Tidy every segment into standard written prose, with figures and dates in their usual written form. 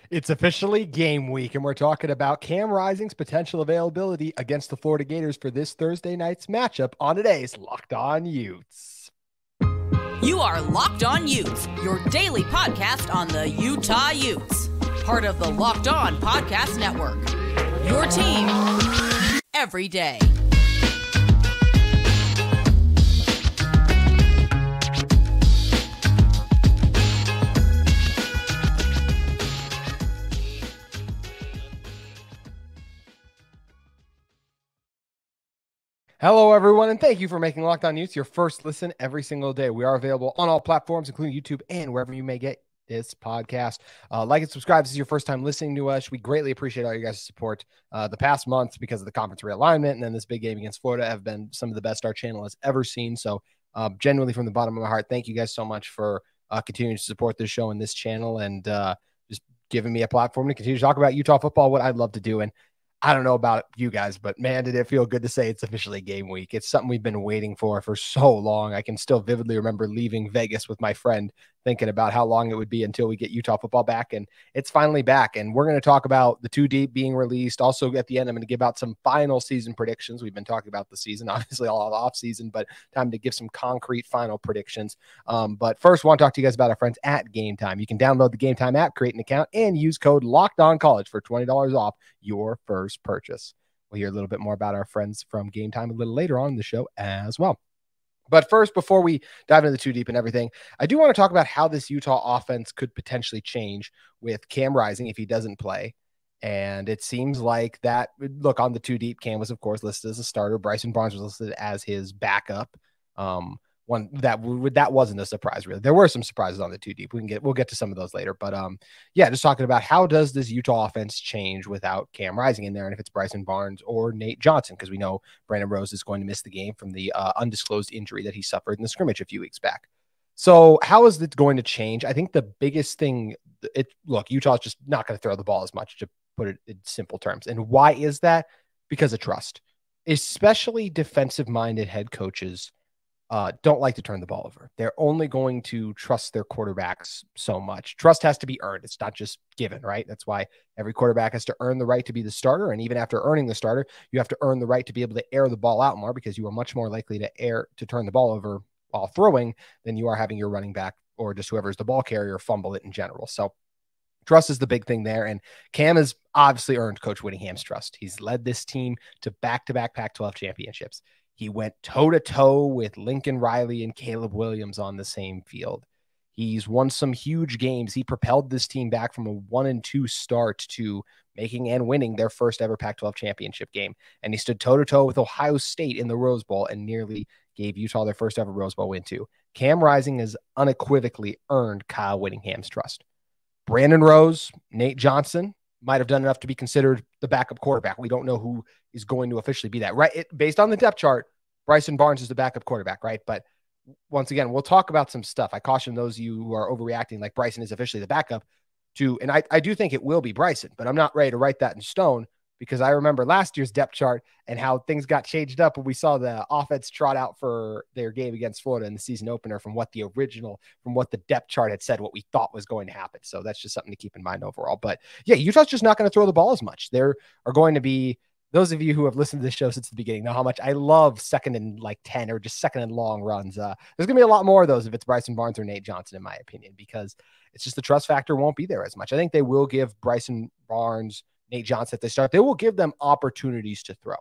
It's officially game week, and we're talking about Cam Rising's potential availability against the Florida Gators for this Thursday night's matchup on today's Locked On Utes. You are Locked On Utes, your daily podcast on the Utah Utes, part of the Locked On Podcast Network. Your team every day. Hello, everyone, and thank you for making Locked On Utes your first listen every single day. We are available on all platforms, including YouTube and wherever you may get this podcast. Like and subscribe. This is your first time listening to us. We greatly appreciate all you guys' support. The past month, because of the conference realignment and then this big game against Florida, have been some of the best our channel has ever seen. So genuinely from the bottom of my heart, thank you guys so much for continuing to support this show and this channel and just giving me a platform to continue to talk about Utah football, what I'd love to do. And I don't know about you guys, but man, did it feel good to say it's officially game week. It's something we've been waiting for so long. I can still vividly remember leaving Vegas with my friend thinking about how long it would be until we get Utah football back, and it's finally back. And we're going to talk about the 2 deep being released. Also at the end, I'm going to give out some final season predictions. We've been talking about the season, obviously all off season, but time to give some concrete final predictions. But first, I want to talk to you guys about our friends at Gametime. You can download the Gametime app, create an account, and use code LOCKEDONCollege for $20 off your first purchase. We'll hear a little bit more about our friends from Gametime a little later on in the show as well. But first, before we dive into the 2 deep and everything, I do want to talk about how this Utah offense could potentially change with Cam Rising if he doesn't play. And it seems like that, look, on the 2 deep, Cam was, of course, listed as a starter. Bryson Barnes was listed as his backup. One that wasn't a surprise, really. There were some surprises on the 2 deep. We'll get to some of those later. But yeah, just talking about how does this Utah offense change without Cam Rising in there, and if it's Bryson Barnes or Nate Johnson, because we know Brandon Rose is going to miss the game from the undisclosed injury that he suffered in the scrimmage a few weeks back. So how is it going to change? I think the biggest thing, Utah's just not going to throw the ball as much, to put it in simple terms. And why is that? Because of trust. Especially defensive-minded head coaches don't like to turn the ball over. They're only going to trust their quarterbacks so much. Trust has to be earned. It's not just given, right? That's why every quarterback has to earn the right to be the starter. And even after earning the starter, you have to earn the right to be able to air the ball out more, because you are much more likely to turn the ball over while throwing than you are having your running back or just whoever's the ball carrier fumble it in general. So trust is the big thing there. And Cam has obviously earned Coach Whittingham's trust. He's led this team to back-to-back Pac-12 championships. He went toe-to-toe with Lincoln Riley and Caleb Williams on the same field. He's won some huge games. He propelled this team back from a 1-2 start to making and winning their first ever Pac-12 championship game. And he stood toe-to-toe with Ohio State in the Rose Bowl and nearly gave Utah their first ever Rose Bowl win too. Cam Rising has unequivocally earned Kyle Whittingham's trust. Brandon Rose, Nate Johnson might have done enough to be considered the backup quarterback. We don't know who is going to officially be that, right? Based on the depth chart, Bryson Barnes is the backup quarterback, right? But once again, we'll talk about some stuff. I caution those of you who are overreacting like Bryson is officially the backup and I do think it will be Bryson, but I'm not ready to write that in stone, because I remember last year's depth chart and how things got changed up when we saw the offense trot out for their game against Florida in the season opener from what the depth chart had said, what we thought was going to happen. So that's just something to keep in mind overall. But yeah, Utah's just not going to throw the ball as much. There are going to be, those of you who have listened to this show since the beginning know how much I love 2nd and 10 or just 2nd and long runs. There's going to be a lot more of those if it's Bryson Barnes or Nate Johnson, in my opinion, because it's just the trust factor won't be there as much. I think they will give Bryson Barnes, Nate Johnson, if they start, they will give them opportunities to throw.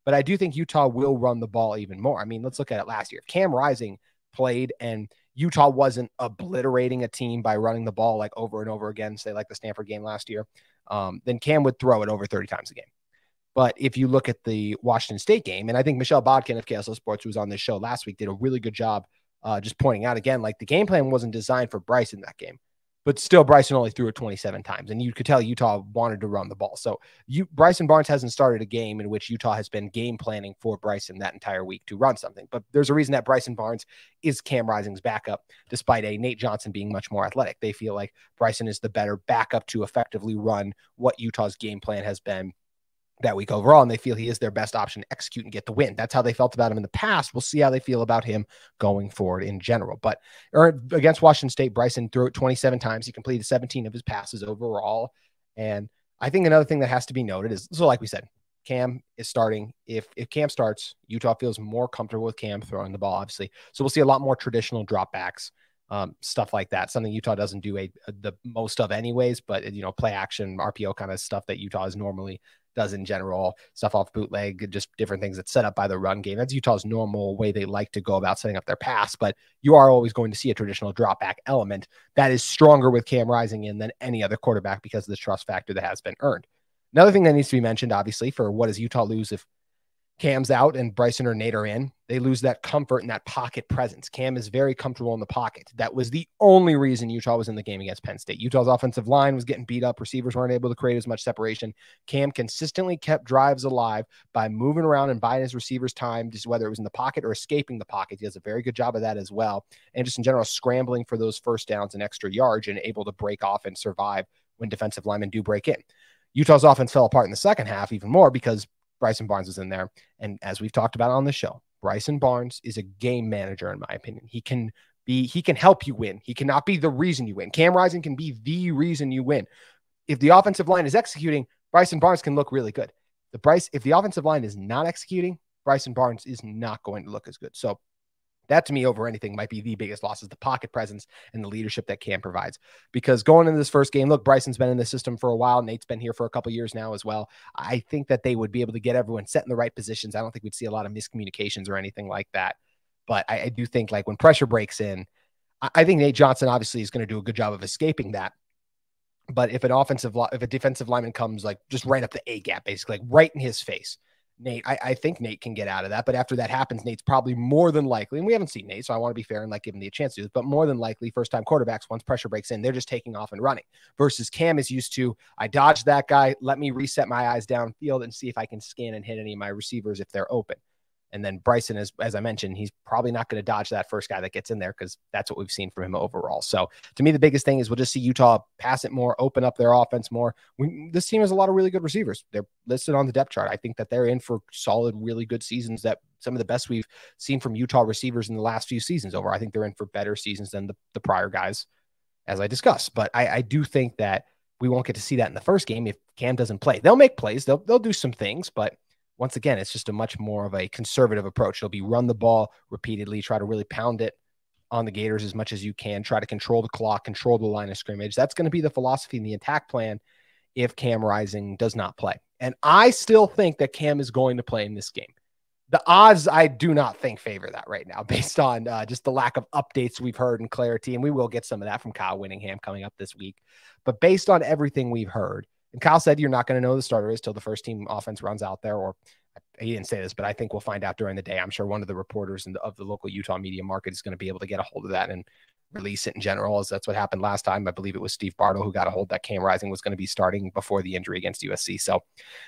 But I do think Utah will run the ball even more. I mean, let's look at it last year. If Cam Rising played and Utah wasn't obliterating a team by running the ball like over and over again, say like the Stanford game last year, then Cam would throw it over 30 times a game. But if you look at the Washington State game, and I think Michelle Bodkin of KSL Sports, who was on this show last week, did a really good job just pointing out again, like the game plan wasn't designed for Bryson that game. But still, Bryson only threw it 27 times, and you could tell Utah wanted to run the ball. So Bryson Barnes hasn't started a game in which Utah has been game planning for Bryson that entire week to run something. But there's a reason that Bryson Barnes is Cam Rising's backup, despite a Nate Johnson being much more athletic. They feel like Bryson is the better backup to effectively run what Utah's game plan has been that week overall, and they feel he is their best option to execute and get the win. That's how they felt about him in the past. We'll see how they feel about him going forward in general. But against Washington State, Bryson threw it 27 times. He completed 17 of his passes overall. And I think another thing that has to be noted is, so like we said, Cam is starting. If Cam starts, Utah feels more comfortable with Cam throwing the ball, obviously. So we'll see a lot more traditional dropbacks, stuff like that. Something Utah doesn't do the most of anyways, but, play action, RPO kind of stuff that Utah is normally does in general, stuff off bootleg, just different things that's set up by the run game. That's Utah's normal way they like to go about setting up their pass, but you are always going to see a traditional drop back element that is stronger with Cam Rising in than any other quarterback because of the trust factor that has been earned. Another thing that needs to be mentioned, obviously, for what does Utah lose if Cam's out and Bryson or Nate are in, they lose that comfort and that pocket presence. Cam is very comfortable in the pocket. That was the only reason Utah was in the game against Penn State. Utah's offensive line was getting beat up. Receivers weren't able to create as much separation. Cam consistently kept drives alive by moving around and buying his receivers time, just whether it was in the pocket or escaping the pocket. He does a very good job of that as well. And just in general, scrambling for those first downs and extra yards and able to break off and survive when defensive linemen do break in. Utah's offense fell apart in the second half even more because Bryson Barnes was in there. And as we've talked about on the show, Bryson Barnes is a game manager, in my opinion. He can help you win. He cannot be the reason you win. Cam Rising can be the reason you win. If the offensive line is executing, Bryson Barnes can look really good. If the offensive line is not executing, Bryson Barnes is not going to look as good. So that, to me, over anything, might be the biggest loss, is the pocket presence and the leadership that Cam provides. Because going into this first game, look, Bryson's been in the system for a while. Nate's been here for a couple of years now as well. I think that they would be able to get everyone set in the right positions. I don't think we'd see a lot of miscommunications or anything like that. But I do think, like, when pressure breaks in, I think Nate Johnson obviously is going to do a good job of escaping that. But if a defensive lineman comes, like, just right up the A gap, basically, like right in his face, Nate, I think Nate can get out of that. But after that happens, Nate's probably more than likely, and we haven't seen Nate, so I want to be fair and like give him the chance to do this, but more than likely, first-time quarterbacks, once pressure breaks in, they're just taking off and running. Versus Cam is used to, I dodged that guy, let me reset my eyes downfield and see if I can scan and hit any of my receivers if they're open. And then Bryson, as I mentioned, he's probably not going to dodge that first guy that gets in there because that's what we've seen from him overall. So to me, the biggest thing is we'll just see Utah pass it more, open up their offense more. This team has a lot of really good receivers. They're listed on the depth chart. I think that they're in for solid, really good seasons, that some of the best we've seen from Utah receivers in the last few seasons over. I think they're in for better seasons than the prior guys, as I discussed. But I do think that we won't get to see that in the first game if Cam doesn't play. They'll make plays. They'll do some things, but once again, it's just a much more of a conservative approach. It'll be run the ball repeatedly, try to really pound it on the Gators as much as you can, try to control the clock, control the line of scrimmage. That's going to be the philosophy and the attack plan if Cam Rising does not play. And I still think that Cam is going to play in this game. The odds, I do not think, favor that right now based on just the lack of updates we've heard and clarity. And we will get some of that from Kyle Whittingham coming up this week. But based on everything we've heard, and Kyle said you're not going to know who the starter is till the first team offense runs out there, or he didn't say this, but I think we'll find out during the day. I'm sure one of the reporters of the local Utah media market is going to be able to get a hold of that and release it in general, as that's what happened last time. I believe it was Steve Bartle who got a hold that Cam Rising was going to be starting before the injury against USC. So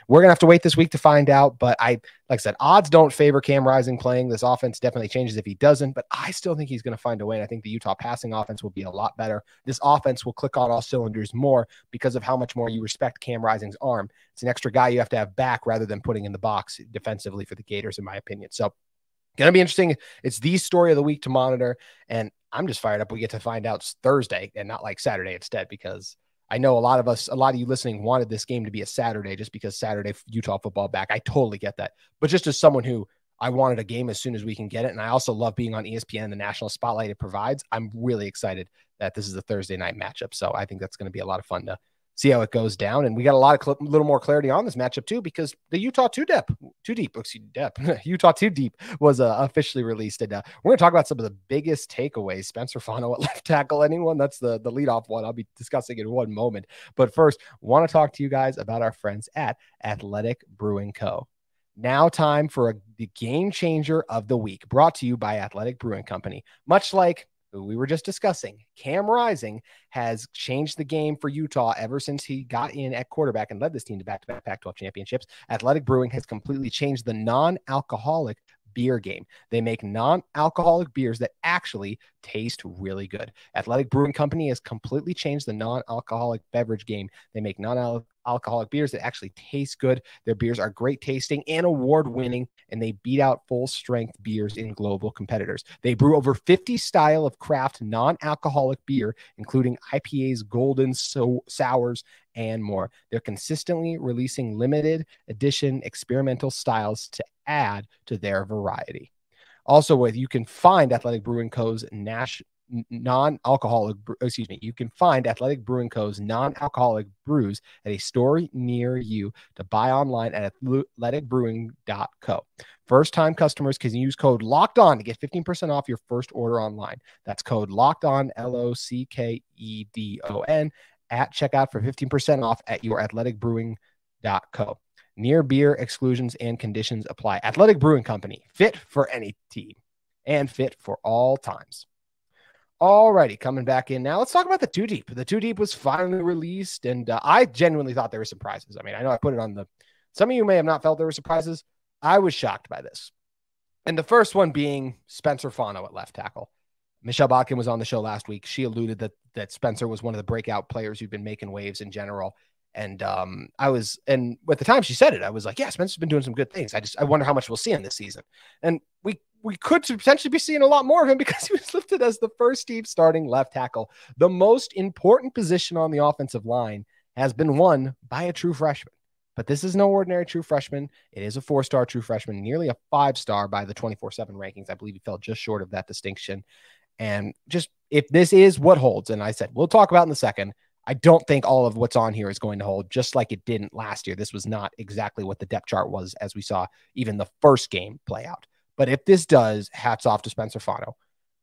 we're going to have to wait this week to find out. But like I said, odds don't favor Cam Rising playing. This offense definitely changes if he doesn't, but I still think he's going to find a way. And I think the Utah passing offense will be a lot better. This offense will click on all cylinders more because of how much more you respect Cam Rising's arm. It's an extra guy you have to have back rather than putting in the box defensively for the Gators, in my opinion. So going to be interesting. It's the story of the week to monitor. And I'm just fired up. We get to find out Thursday and not like Saturday instead, because I know a lot of you listening wanted this game to be a Saturday just because Saturday Utah football back. I totally get that. But just as someone who I wanted a game as soon as we can get it, and I also love being on ESPN, the national spotlight it provides, I'm really excited that this is a Thursday night matchup. So I think that's going to be a lot of fun to see how it goes down. And we got a little more clarity on this matchup too, because the Utah Utah 2 Deep was officially released. And we're going to talk about some of the biggest takeaways. Spencer Fano at left tackle, anyone? That's the leadoff one I'll be discussing in one moment. But first, want to talk to you guys about our friends at Athletic Brewing Co. Now time for the game changer of the week, brought to you by Athletic Brewing Company. Much like who we were just discussing, Cam Rising has changed the game for Utah ever since he got in at quarterback and led this team to back-to-back Pac-12 championships. Athletic Brewing has completely changed the non-alcoholic beer game. They make non-alcoholic beers that actually taste really good. Athletic Brewing Company has completely changed the non-alcoholic beverage game. They make non-alcoholic beers that actually taste good. Their beers are great tasting and award-winning, and they beat out full-strength beers in global competitors. They brew over 50 style of craft non-alcoholic beer, including IPAs, golden sours, and more. They're consistently releasing limited edition experimental styles to add to their variety. Also, you can find Athletic Brewing Co.'s non-alcoholic brews at a store near you to buy online at athleticbrewing.co. First-time customers can use code LOCKEDON to get 15% off your first order online. That's code LOCKEDON, LOCKEDON, at checkout for 15% off at your athleticbrewing.co. Near beer exclusions and conditions apply. Athletic Brewing Company, fit for any team and fit for all times. Alrighty, coming back in now. Let's talk about the two deep. The two deep was finally released, and I genuinely thought there were surprises. I mean, I know I put it on the. Some of you may have not felt there were surprises. I was shocked by this, and the first one being Spencer Fano at left tackle. Michelle Bodkin was on the show last week. She alluded that Spencer was one of the breakout players who've been making waves in general. And and at the time she said it, I was like, yeah, Spencer's been doing some good things. I wonder how much we'll see him this season. And we could potentially be seeing a lot more of him because he was listed as the first team starting left tackle. The most important position on the offensive line has been won by a true freshman. But this is no ordinary true freshman. It is a 4-star true freshman, nearly a 5-star by the 24/7 rankings. I believe he fell just short of that distinction. And just if this is what holds, and I said, we'll talk about in a second, I don't think all of what's on here is going to hold, just like it didn't last year. This was not exactly what the depth chart was, as we saw even the first game play out. But if this does, hats off to Spencer Fano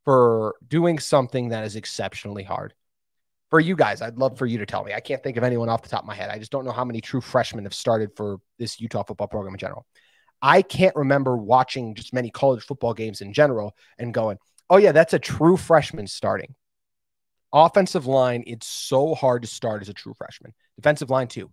for doing something that is exceptionally hard. For you guys, I'd love for you to tell me. I can't think of anyone off the top of my head. I just don't know how many true freshmen have started for this Utah football program in general. I can't remember watching just many college football games in general and going, oh yeah, that's a true freshman starting. Offensive line, it's so hard to start as a true freshman. Defensive line too.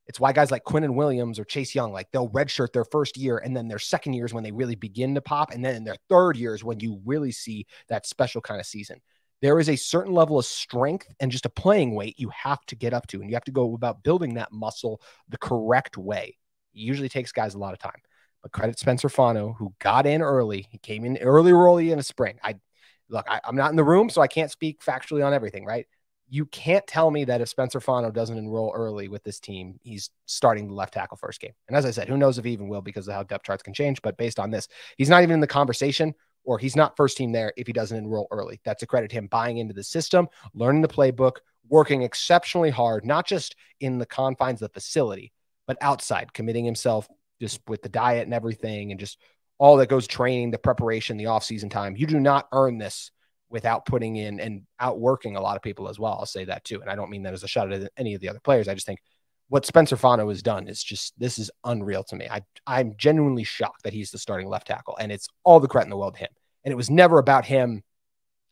It's why guys like Quinnen Williams or Chase Young, like they'll redshirt their first year, and then their second year is when they really begin to pop, and then in their third year is when you really see that special kind of season. There is a certain level of strength and just a playing weight you have to get up to, and you have to go about building that muscle the correct way. It usually takes guys a lot of time. But credit Spencer Fano, who got in early. He came in early in the spring. I'm not in the room, so I can't speak factually on everything, right? You can't tell me that if Spencer Fano doesn't enroll early with this team, he's starting the left tackle first game. And as I said, who knows if he even will because of how depth charts can change. But based on this, he's not even in the conversation, or he's not first team there if he doesn't enroll early. That's a credit to him buying into the system, learning the playbook, working exceptionally hard, not just in the confines of the facility, but outside, committing himself just with the diet and everything, and just all that goes training, the preparation, the off-season time. You do not earn this without putting in and outworking a lot of people as well. I'll say that too. And I don't mean that as a shot at any of the other players. I just think what Spencer Fano has done is just, this is unreal to me. I'm genuinely shocked that he's the starting left tackle, and it's all the credit in the world to him. And it was never about him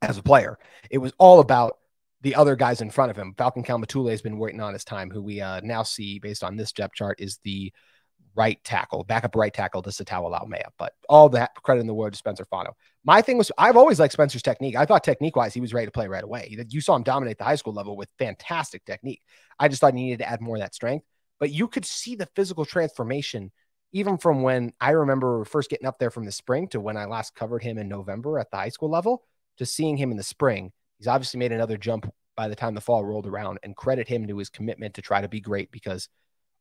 as a player. It was all about the other guys in front of him. Falcon Kalmatule has been waiting on his time, who we now see based on this depth chart is the right tackle, backup right tackle to Satawa Laumea. But all that credit in the world to Spencer Fano. My thing was, I've always liked Spencer's technique. I thought technique-wise, he was ready to play right away. You saw him dominate the high school level with fantastic technique. I just thought he needed to add more of that strength. But you could see the physical transformation even from when I remember first getting up there from the spring to when I last covered him in November at the high school level to seeing him in the spring. He's obviously made another jump by the time the fall rolled around, and credit him to his commitment to try to be great, because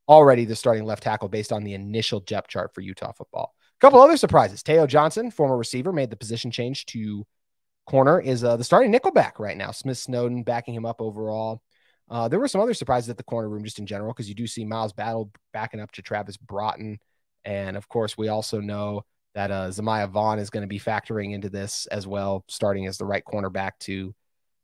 already the starting left tackle based on the initial depth chart for Utah football. A couple other surprises. Teo Johnson, former receiver, made the position change to corner, is the starting nickelback right now. Smith Snowden backing him up overall. There were some other surprises at the corner room just in general, because you do see Miles Battle backing up to Travis Broughton. And of course, we also know that Zamiah Vaughn is going to be factoring into this as well, starting as the right cornerback too.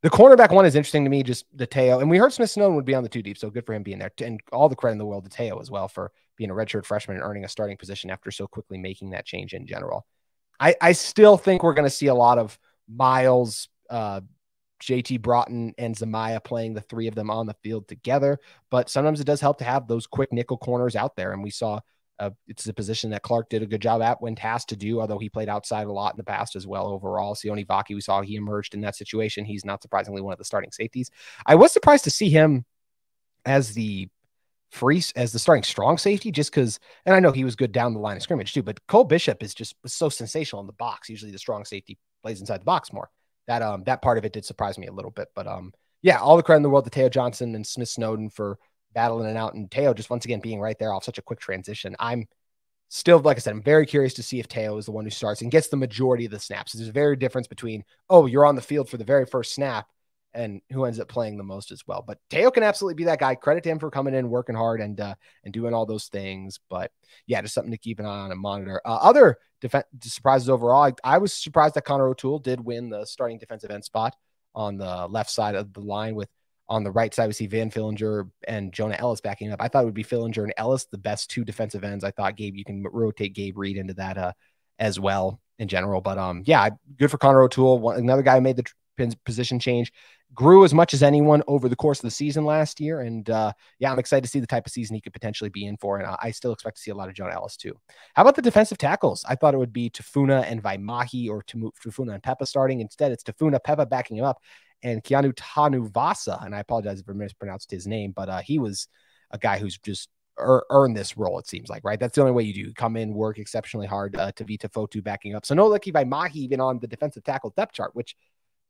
The cornerback one is interesting to me, just the Teo. And we heard Smith Snowden would be on the two deep, so good for him being there. And all the credit in the world to Teo as well for being a redshirt freshman and earning a starting position after so quickly making that change in general. I still think we're going to see a lot of Miles, JT Broughton, and Zamiah playing the three of them on the field together. But sometimes it does help to have those quick nickel corners out there. And we saw It's a position that Clark did a good job at when tasked to do, although he played outside a lot in the past as well overall. Sione Vaki, we saw he emerged in that situation. He's not surprisingly one of the starting safeties. I was surprised to see him as the starting strong safety, just because, and I know he was good down the line of scrimmage too, but Cole Bishop was so sensational in the box. Usually the strong safety plays inside the box more. That part of it did surprise me a little bit, but yeah, all the credit in the world to Teo Johnson and Smith Snowden for battling it out, and Teo just once again being right there off such a quick transition. I'm still, like I said, I'm very curious to see if Teo is the one who starts and gets the majority of the snaps. There's a very difference between, oh, you're on the field for the very first snap and who ends up playing the most as well. But Teo can absolutely be that guy. Credit to him for coming in, working hard, and doing all those things. But yeah, just something to keep an eye on and monitor. Other surprises overall, I was surprised that Connor O'Toole did win the starting defensive end spot on the left side of the line. With on the right side, we see Van Fillinger and Jonah Ellis backing up. I thought it would be Fillinger and Ellis, the best two defensive ends. I thought you can rotate Gabe Reed into that as well in general. But yeah, good for Connor O'Toole. Another guy who made the position change, grew as much as anyone over the course of the season last year. And yeah, I'm excited to see the type of season he could potentially be in for. And I still expect to see a lot of Jonah Ellis too. How about the defensive tackles? I thought it would be Tafuna and Vaimahi, or Tafuna and Peppa starting. Instead, it's Tafuna, Peppa backing him up, and Keanu Tanuvasa. And I apologize if I mispronounced his name, but he was a guy who's just earned this role, it seems like, right? That's the only way you do. Come in, work exceptionally hard to be Tafotu backing up. So no Lucky Vaimahi even on the defensive tackle depth chart, which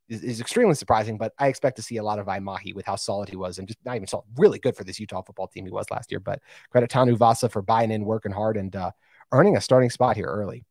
is extremely surprising, but I expect to see a lot of Vaimahi with how solid he was, and just not even solid, really good for this Utah football team he was last year. But credit Tanu Vasa for buying in, working hard, and earning a starting spot here early.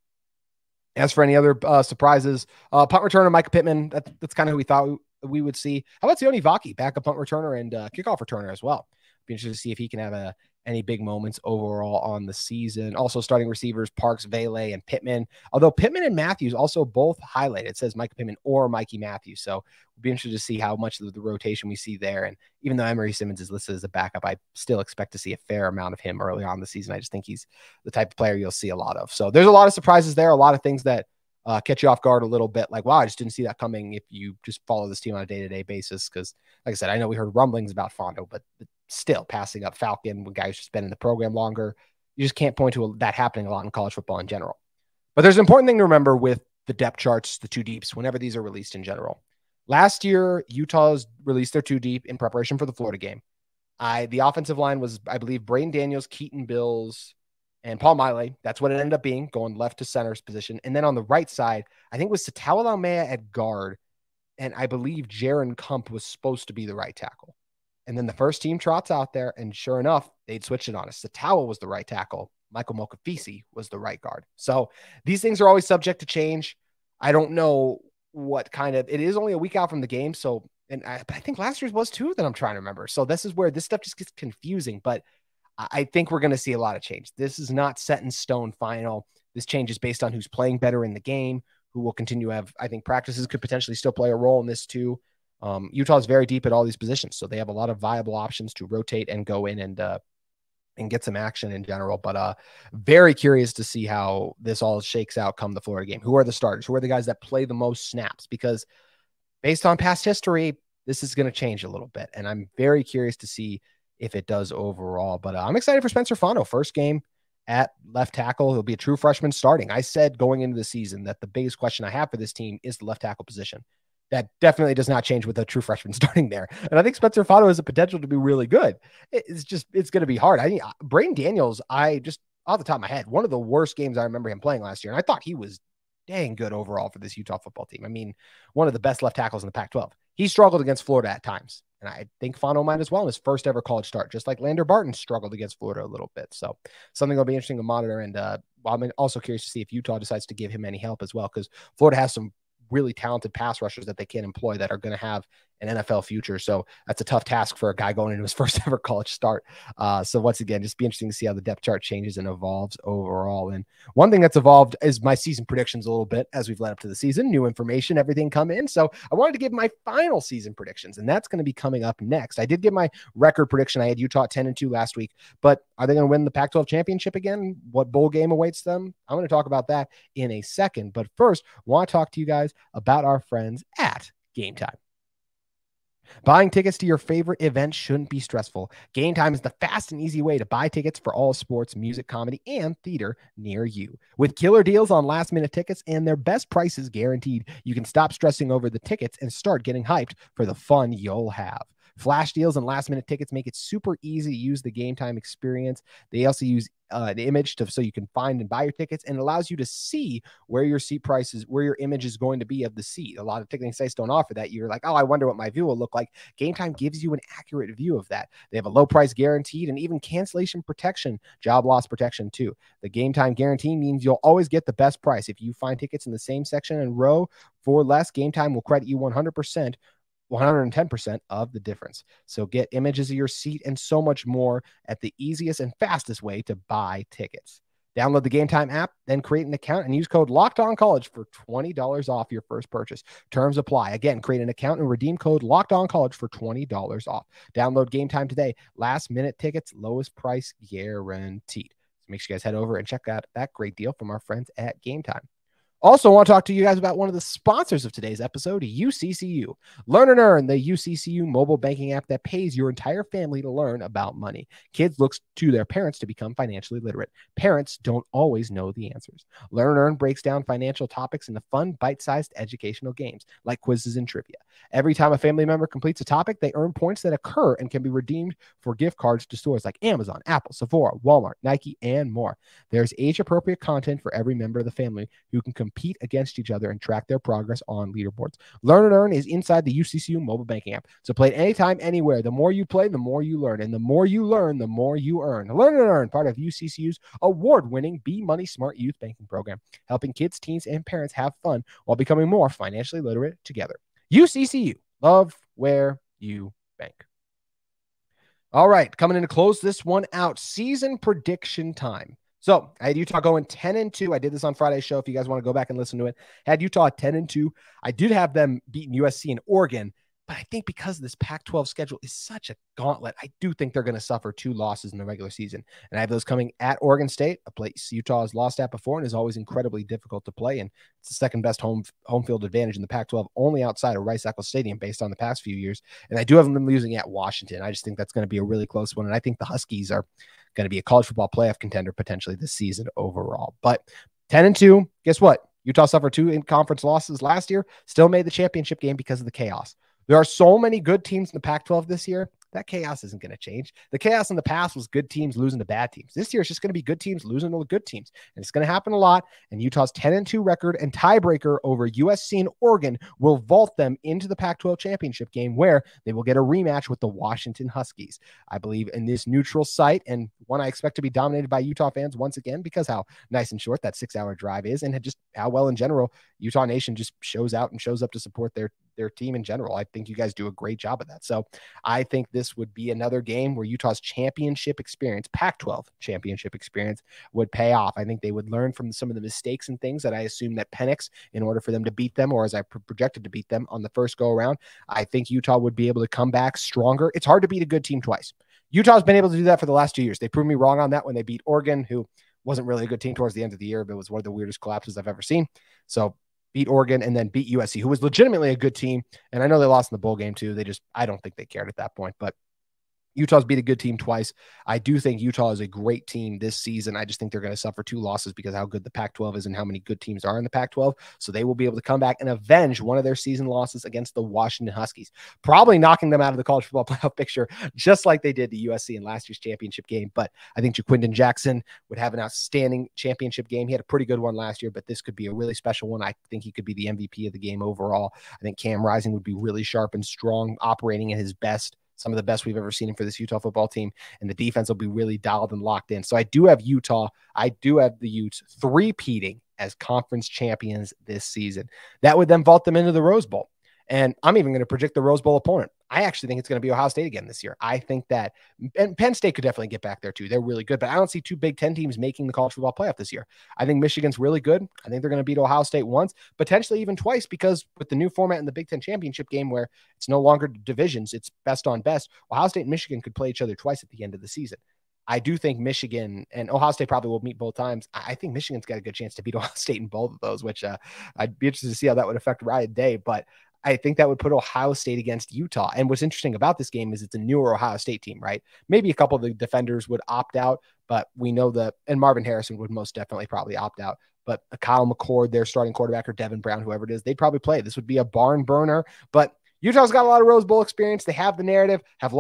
As for any other surprises, punt returner Micah Pittman, that's kind of who we thought we would see. How about Sione Vaki, backup punt returner and kickoff returner as well? Be interested to see if he can have any big moments overall on the season. Also starting receivers, Parks, Vele, and Pittman. Although Pittman and Matthews also both highlighted. It says Micah Pittman or Mikey Matthews. So we'll be interested to see how much of the rotation we see there. And even though Emery Simmons is listed as a backup, I still expect to see a fair amount of him early on in the season. I just think he's the type of player you'll see a lot of. So there's a lot of surprises there, a lot of things that catch you off guard a little bit. Like, wow, I just didn't see that coming if you just follow this team on a day-to-day basis. Because like I said, I know we heard rumblings about Fondo, but still passing up Falcon when guys just been in the program longer, you just can't point to that happening a lot in college football in general. But there's an important thing to remember with the depth charts, the two deeps, whenever these are released in general. Last year, Utah's released their two deep in preparation for the Florida game. The offensive line was, I believe, Braden Daniels, Keaton Bills, and Paul Miley. That's what it ended up being, going left to center's position. And then on the right side, I think it was Satawa Laumea at guard, and I believe Jaron Kump was supposed to be the right tackle. And then the first team trots out there, and sure enough, they'd switched it on us. Satawa was the right tackle. Michael Mokafisi was the right guard. So these things are always subject to change. I don't know what kind of – it is only a week out from the game. So, and I think last year's was too that I'm trying to remember. So this is where this stuff just gets confusing. But I think we're going to see a lot of change. This is not set in stone final. This change is based on who's playing better in the game, who will continue to have – I think practices could potentially still play a role in this too. Utah is very deep at all these positions, so they have a lot of viable options to rotate and go in and get some action in general. But very curious to see how this all shakes out come the Florida game. Who are the starters? Who are the guys that play the most snaps? Because based on past history, this is going to change a little bit, and I'm very curious to see if it does overall. But I'm excited for Spencer Fondo. First game at left tackle. He'll be a true freshman starting. I said going into the season that the biggest question I have for this team is the left tackle position. That definitely does not change with a true freshman starting there. And I think Spencer Fondo has the potential to be really good. It's going to be hard. I think Braden Daniels, I just off the top of my head, one of the worst games I remember him playing last year. And I thought he was dang good overall for this Utah football team. I mean, one of the best left tackles in the Pac-12. He struggled against Florida at times. And I think Fondo might as well in his first ever college start, just like Lander Barton struggled against Florida a little bit. So something that'll be interesting to monitor. And I'm also curious to see if Utah decides to give him any help as well, because Florida has some really talented pass rushers that they can employ that are going to have an NFL future. So that's a tough task for a guy going into his first ever college start. So once again, just be interesting to see how the depth chart changes and evolves overall. And one thing that's evolved is my season predictions a little bit as we've led up to the season, new information, everything come in. So I wanted to give my final season predictions, and that's going to be coming up next. I did give my record prediction. I had Utah 10-2 last week, but are they going to win the Pac-12 championship again? What bowl game awaits them? I'm going to talk about that in a second. But first, I want to talk to you guys about our friends at Gametime. Buying tickets to your favorite events shouldn't be stressful. Gametime is the fast and easy way to buy tickets for all sports, music, comedy, and theater near you. With killer deals on last-minute tickets and their best prices guaranteed, you can stop stressing over the tickets and start getting hyped for the fun you'll have. Flash deals and last-minute tickets make it super easy to use the Gametime experience. They also use an image so you can find and buy your tickets, and it allows you to see where your seat prices, where your image is going to be of the seat. A lot of ticketing sites don't offer that. You're like, oh, I wonder what my view will look like. Gametime gives you an accurate view of that. They have a low price guaranteed and even cancellation protection, job loss protection too. The Gametime guarantee means you'll always get the best price. If you find tickets in the same section and row for less, Gametime will credit you 110% of the difference. So get images of your seat and so much more at the easiest and fastest way to buy tickets. Download the Gametime app, then create an account and use code LOCKEDONCollege for $20 off your first purchase. Terms apply. Again, create an account and redeem code LOCKEDONCollege for $20 off. Download Gametime today. Last minute tickets, lowest price guaranteed. So make sure you guys head over and check out that great deal from our friends at Gametime. Also, want to talk to you guys about one of the sponsors of today's episode, UCCU. Learn and Earn, the UCCU mobile banking app that pays your entire family to learn about money. Kids look to their parents to become financially literate. Parents don't always know the answers. Learn and Earn breaks down financial topics into fun, bite-sized educational games like quizzes and trivia. Every time a family member completes a topic, they earn points that occur and can be redeemed for gift cards to stores like Amazon, Apple, Sephora, Walmart, Nike, and more. There's age-appropriate content for every member of the family who can compete against each other and track their progress on leaderboards. Learn and Earn is inside the UCCU mobile banking app. So play it anytime, anywhere. The more you play, the more you learn. And the more you learn, the more you earn. Learn and Earn, part of UCCU's award-winning Be Money Smart Youth Banking Program, helping kids, teens, and parents have fun while becoming more financially literate together. UCCU, love where you bank. All right, coming in to close this one out, season prediction time. So I had Utah going 10-2. I did this on Friday's show. If you guys want to go back and listen to it, had Utah at 10-2. I did have them beating USC and Oregon, but I think because this Pac-12 schedule is such a gauntlet, I do think they're going to suffer 2 losses in the regular season. And I have those coming at Oregon State, a place Utah has lost at before and is always incredibly difficult to play. And it's the second best home field advantage in the Pac-12, only outside of Rice-Eccles Stadium based on the past few years. And I do have them losing at Washington. I just think that's going to be a really close one. And I think the Huskies are going to be a college football playoff contender potentially this season overall. But 10-2, guess what? Utah suffered 2 in-conference losses last year, still made the championship game because of the chaos. There are so many good teams in the Pac-12 this year. That chaos isn't going to change. The chaos in the past was good teams losing to bad teams. This year, it's just going to be good teams losing to good teams. And it's going to happen a lot. And Utah's 10-2 record and tiebreaker over USC and Oregon will vault them into the Pac-12 championship game where they will get a rematch with the Washington Huskies. I believe in this neutral site, and one I expect to be dominated by Utah fans once again because how nice and short that 6-hour drive is and just how well in general Utah Nation just shows out and shows up to support their team in general. I think you guys do a great job of that. So I think this would be another game where Utah's championship experience, Pac-12 championship experience, would pay off. I think they would learn from some of the mistakes and things that I assume that Penix, in order for them to beat them, or as I projected to beat them on the first go around, I think Utah would be able to come back stronger. It's hard to beat a good team twice. Utah's been able to do that for the last 2 years. They proved me wrong on that when they beat Oregon, who wasn't really a good team towards the end of the year, but it was one of the weirdest collapses I've ever seen. So beat Oregon and then beat USC, who was legitimately a good team. And I know they lost in the bowl game too. I don't think they cared at that point, but Utah's beat a good team twice. I do think Utah is a great team this season. I just think they're going to suffer 2 losses because of how good the Pac-12 is and how many good teams are in the Pac-12. So they will be able to come back and avenge one of their season losses against the Washington Huskies, probably knocking them out of the college football playoff picture, just like they did to USC in last year's championship game. But I think Jaquindon Jackson would have an outstanding championship game. He had a pretty good one last year, but this could be a really special one. I think he could be the MVP of the game overall. I think Cam Rising would be really sharp and strong, operating at his best. Some of the best we've ever seen him for this Utah football team, and the defense will be really dialed and locked in. So I do have Utah. I do have the Utes three-peating as conference champions this season. That would then vault them into the Rose Bowl. And I'm even going to predict the Rose Bowl opponent. I actually think it's going to be Ohio State again this year. I think that, and Penn State could definitely get back there too. They're really good, but I don't see 2 Big Ten teams making the college football playoff this year. I think Michigan's really good. I think they're going to beat Ohio State once, potentially even twice, because with the new format in the Big Ten championship game where it's no longer divisions, it's best on best, Ohio State and Michigan could play each other twice at the end of the season. I do think Michigan and Ohio State probably will meet both times. I think Michigan's got a good chance to beat Ohio State in both of those, which I'd be interested to see how that would affect Ryan Day. But I think that would put Ohio State against Utah. And what's interesting about this game is it's a newer Ohio State team, right? Maybe a couple of the defenders would opt out, but we know that, and Marvin Harrison would most definitely probably opt out. But Kyle McCord, their starting quarterback, or Devin Brown, whoever it is, they'd probably play. This would be a barn burner, but Utah's got a lot of Rose Bowl experience. They have the narrative, having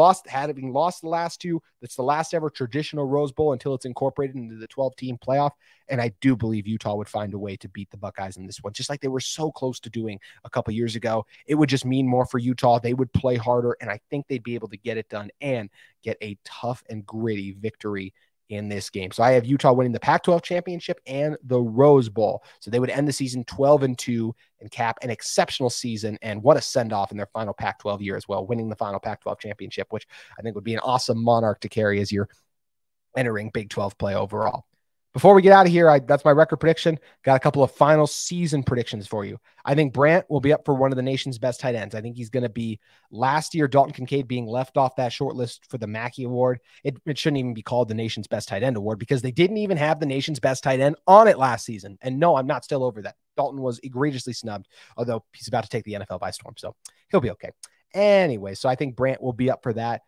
lost the last two. That's the last ever traditional Rose Bowl until it's incorporated into the 12-team playoff. And I do believe Utah would find a way to beat the Buckeyes in this one, just like they were so close to doing a couple years ago. It would just mean more for Utah. They would play harder, and I think they'd be able to get it done and get a tough and gritty victory in this game. So I have Utah winning the Pac-12 championship and the Rose Bowl. So they would end the season 12-2 and cap an exceptional season. And what a send-off in their final Pac-12 year as well, winning the final Pac-12 championship, which I think would be an awesome monarch to carry as you're entering Big 12 play overall. Before we get out of here, that's my record prediction. Got a couple of final season predictions for you. I think Brant will be up for one of the nation's best tight ends. I think he's going to be last year, Dalton Kincaid being left off that short list for the Mackey Award. It shouldn't even be called the nation's best tight end award because they didn't even have the nation's best tight end on it last season. And no, I'm not still over that. Dalton was egregiously snubbed, although he's about to take the NFL by storm. So he'll be okay. Anyway, so I think Brant will be up for that.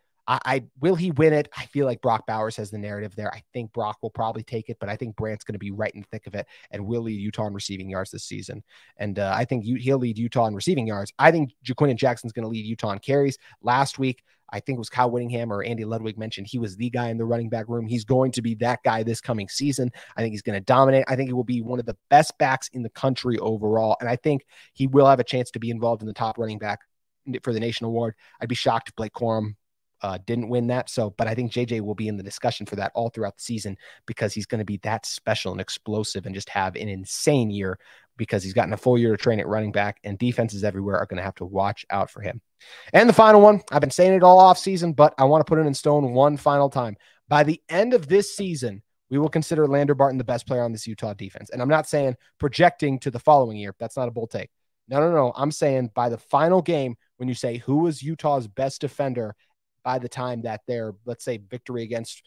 Will he win it? I feel like Brock Bowers has the narrative there. I think Brock will probably take it, but I think Brant's going to be right in the thick of it and will lead Utah in receiving yards this season. And I think he'll lead Utah in receiving yards. I think Jaquinion Jackson's going to lead Utah in carries. Last week, I think it was Kyle Whittingham or Andy Ludwig mentioned he was the guy in the running back room. He's going to be that guy this coming season. I think he's going to dominate. I think he will be one of the best backs in the country overall. And I think he will have a chance to be involved in the top running back for the Nation Award. I'd be shocked if Blake Corum didn't win that. But I think JJ will be in the discussion for that all throughout the season because he's going to be that special and explosive and just have an insane year because he's gotten a full year to train at running back, and defenses everywhere are going to have to watch out for him. And the final one, I've been saying it all off season, but I want to put it in stone one final time. By the end of this season, we will consider Lander Barton the best player on this Utah defense. And I'm not saying projecting to the following year. That's not a bold take. No. I'm saying by the final game, when you say who was Utah's best defender by the time that their, let's say, victory against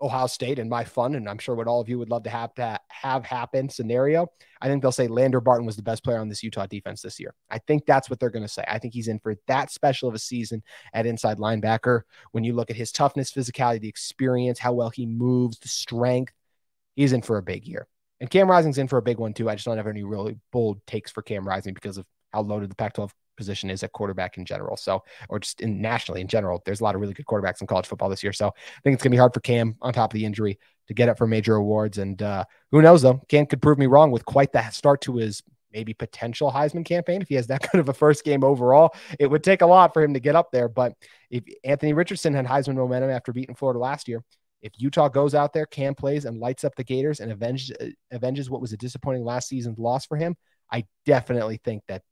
Ohio State and my fun, and I'm sure what all of you would love to have happen scenario, I think they'll say Lander Barton was the best player on this Utah defense this year. I think that's what they're going to say. I think he's in for that special of a season at inside linebacker. When you look at his toughness, physicality, the experience, how well he moves, the strength, he's in for a big year. And Cam Rising's in for a big one too. I just don't have any really bold takes for Cam Rising because of how loaded the Pac-12 position is at quarterback in general. So, or just nationally in general, there's a lot of really good quarterbacks in college football this year. So I think it's gonna be hard for Cam on top of the injury to get up for major awards. And who knows though, Cam could prove me wrong with quite the start to his maybe potential Heisman campaign. If he has that kind of a first game overall, it would take a lot for him to get up there. But if Anthony Richardson had Heisman momentum after beating Florida last year, if Utah goes out there, Cam plays and lights up the Gators and avenges what was a disappointing last season's loss for him, I definitely think that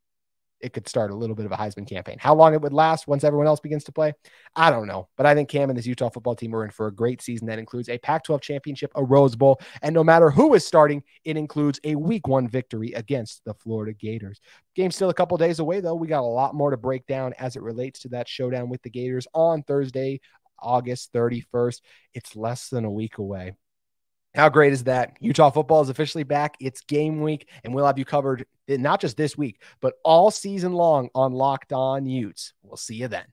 it could start a little bit of a Heisman campaign. How long it would last once everyone else begins to play, I don't know. But I think Cam and this Utah football team are in for a great season that includes a Pac-12 championship, a Rose Bowl, and no matter who is starting, it includes a Week 1 victory against the Florida Gators. Game's still a couple days away, though. We got a lot more to break down as it relates to that showdown with the Gators on Thursday, August 31st. It's less than a week away. How great is that? Utah football is officially back. It's game week, and we'll have you covered not just this week, but all season long on Locked On Utes. We'll see you then.